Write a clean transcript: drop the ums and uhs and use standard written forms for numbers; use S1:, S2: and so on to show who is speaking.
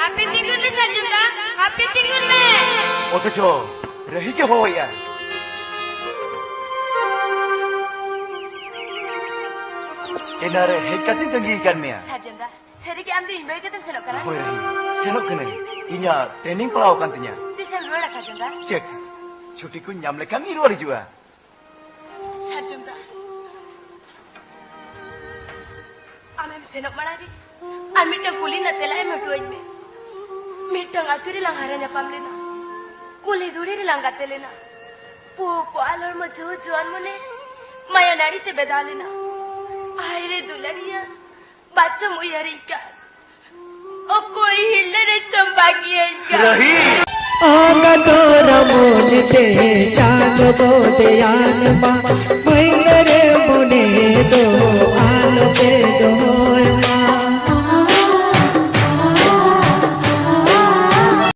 S1: Happy tinggal le Sarjuna, happy tinggal le.
S2: অথচ রহিকে হওয়াইয়া এনারে হেকাতে তঙ্গি kan mea
S1: Sarjuna, serigi amdi imbai kata senok kana.
S2: hoi rahi senok kene inya training pelaw kan tinya
S1: Tisal roda Sarjuna.
S2: cek cuti ku nyam lekan ni ruari jua
S1: Sarjuna. Ame senok mana di? Ame tang kuli na telai metuai me. Mitang aturi lang haranya pamlena. Kuli duri lang gatelena. Po alor mo juan mo ne. Maya nari te bedalena. Aire dulariya. Baca mo yarika. O koi hille re chambagi ka.
S2: rahi
S3: आगा तोरा मोने ते जागबो दयान मा मैरे मोने दो